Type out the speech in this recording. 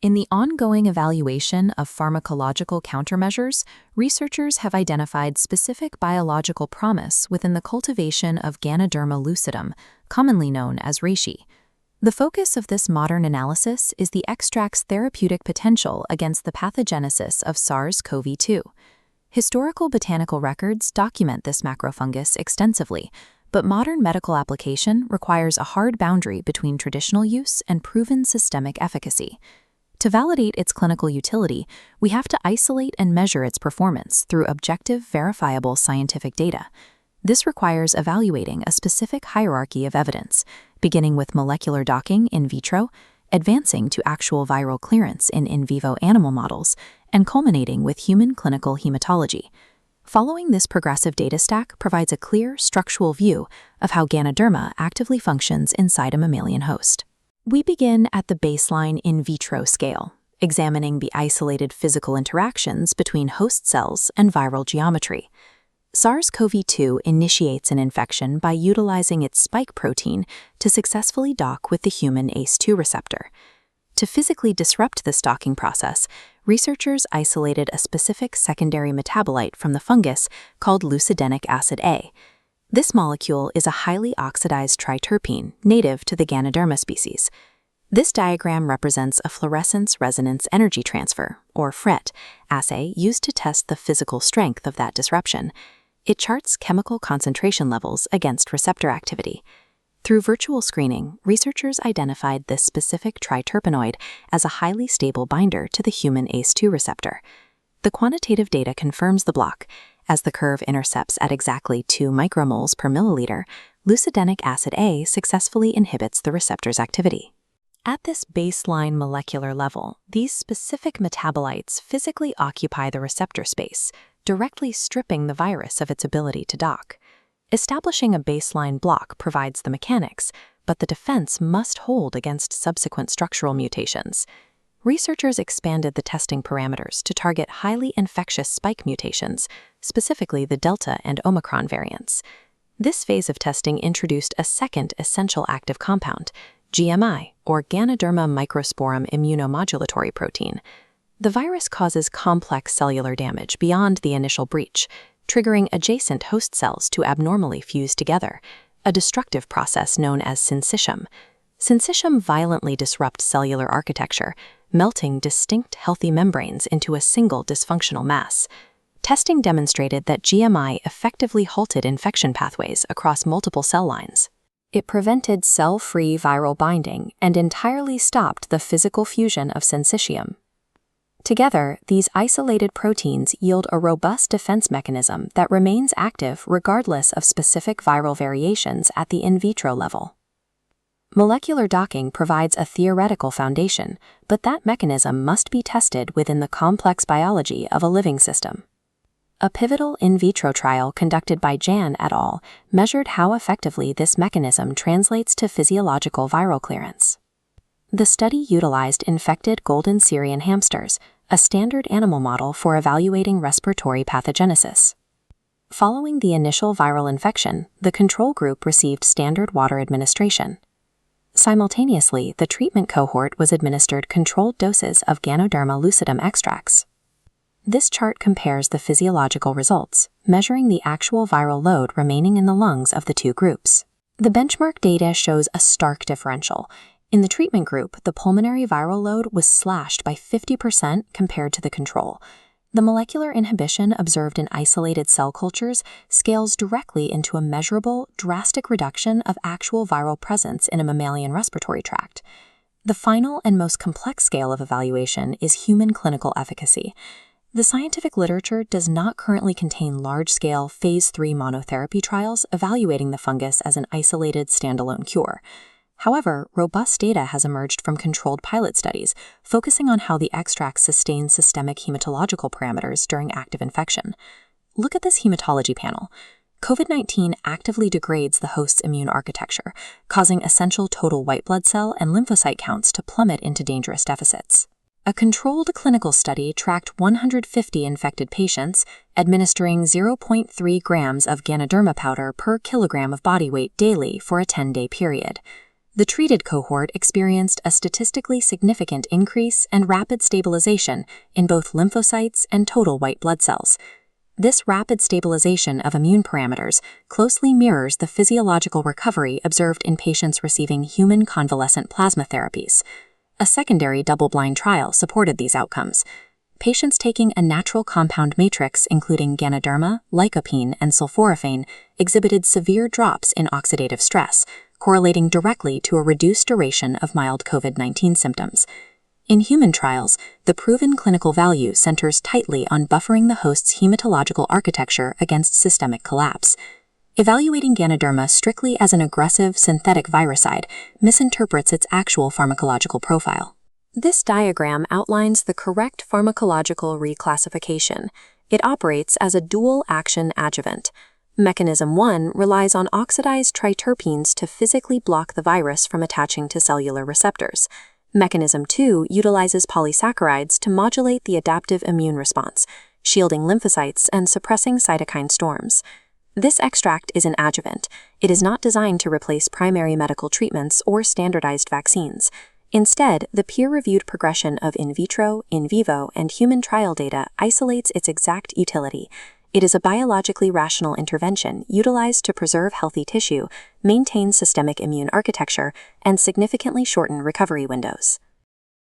In the ongoing evaluation of pharmacological countermeasures, researchers have identified specific biological promise within the cultivation of Ganoderma lucidum, commonly known as Reishi. The focus of this modern analysis is the extract's therapeutic potential against the pathogenesis of SARS-CoV-2. Historical botanical records document this macrofungus extensively, but modern medical application requires a hard boundary between traditional use and proven systemic efficacy. To validate its clinical utility, we have to isolate and measure its performance through objective, verifiable scientific data. This requires evaluating a specific hierarchy of evidence, beginning with molecular docking in vitro, advancing to actual viral clearance in vivo animal models, and culminating with human clinical hematology. Following this progressive data stack provides a clear, structural view of how Ganoderma actively functions inside a mammalian host. We begin at the baseline in vitro scale, examining the isolated physical interactions between host cells and viral geometry. SARS-CoV-2 initiates an infection by utilizing its spike protein to successfully dock with the human ACE2 receptor. To physically disrupt this docking process, researchers isolated a specific secondary metabolite from the fungus called Lucidenic acid A. This molecule is a highly oxidized triterpene native to the Ganoderma species. This diagram represents a fluorescence resonance energy transfer, or FRET, assay used to test the physical strength of that disruption. It charts chemical concentration levels against receptor activity. Through virtual screening, researchers identified this specific triterpenoid as a highly stable binder to the human ACE2 receptor. The quantitative data confirms the block. As the curve intercepts at exactly 2 micromoles per milliliter, Lucidenic acid A successfully inhibits the receptor's activity. At this baseline molecular level, these specific metabolites physically occupy the receptor space, directly stripping the virus of its ability to dock. Establishing a baseline block provides the mechanics, but the defense must hold against subsequent structural mutations. Researchers expanded the testing parameters to target highly infectious spike mutations, specifically the Delta and Omicron variants. This phase of testing introduced a second essential active compound, GMI, or Ganoderma microsporum immunomodulatory protein. The virus causes complex cellular damage beyond the initial breach, triggering adjacent host cells to abnormally fuse together, a destructive process known as syncytium. Syncytium violently disrupts cellular architecture, melting distinct healthy membranes into a single dysfunctional mass. Testing demonstrated that GMI effectively halted infection pathways across multiple cell lines. It prevented cell-free viral binding and entirely stopped the physical fusion of syncytium. Together, these isolated proteins yield a robust defense mechanism that remains active regardless of specific viral variations at the in vitro level. Molecular docking provides a theoretical foundation, but that mechanism must be tested within the complex biology of a living system. A pivotal in vitro trial conducted by Jan et al. Measured how effectively this mechanism translates to physiological viral clearance. The study utilized infected golden Syrian hamsters, a standard animal model for evaluating respiratory pathogenesis. Following the initial viral infection, the control group received standard water administration. Simultaneously, the treatment cohort was administered controlled doses of Ganoderma lucidum extracts. This chart compares the physiological results, measuring the actual viral load remaining in the lungs of the two groups. The benchmark data shows a stark differential. In the treatment group, the pulmonary viral load was slashed by 50% compared to the control. The molecular inhibition observed in isolated cell cultures scales directly into a measurable, drastic reduction of actual viral presence in a mammalian respiratory tract. The final and most complex scale of evaluation is human clinical efficacy. The scientific literature does not currently contain large-scale Phase 3 monotherapy trials evaluating the fungus as an isolated standalone cure. However, robust data has emerged from controlled pilot studies, focusing on how the extract sustains systemic hematological parameters during active infection. Look at this hematology panel. COVID-19 actively degrades the host's immune architecture, causing essential total white blood cell and lymphocyte counts to plummet into dangerous deficits. A controlled clinical study tracked 150 infected patients, administering 0.3 grams of Ganoderma powder per kilogram of body weight daily for a 10-day period. The treated cohort experienced a statistically significant increase and rapid stabilization in both lymphocytes and total white blood cells. This rapid stabilization of immune parameters closely mirrors the physiological recovery observed in patients receiving human convalescent plasma therapies. A secondary double-blind trial supported these outcomes. Patients taking a natural compound matrix including Ganoderma, lycopene, and sulforaphane exhibited severe drops in oxidative stress, correlating directly to a reduced duration of mild COVID-19 symptoms. In human trials, the proven clinical value centers tightly on buffering the host's hematological architecture against systemic collapse. Evaluating Ganoderma strictly as an aggressive synthetic viricide misinterprets its actual pharmacological profile. This diagram outlines the correct pharmacological reclassification. It operates as a dual-action adjuvant. Mechanism 1 relies on oxidized triterpenes to physically block the virus from attaching to cellular receptors. Mechanism 2 utilizes polysaccharides to modulate the adaptive immune response, shielding lymphocytes and suppressing cytokine storms. This extract is an adjuvant. It is not designed to replace primary medical treatments or standardized vaccines. Instead, the peer-reviewed progression of in vitro, in vivo, and human trial data isolates its exact utility. It is a biologically rational intervention utilized to preserve healthy tissue, maintain systemic immune architecture, and significantly shorten recovery windows.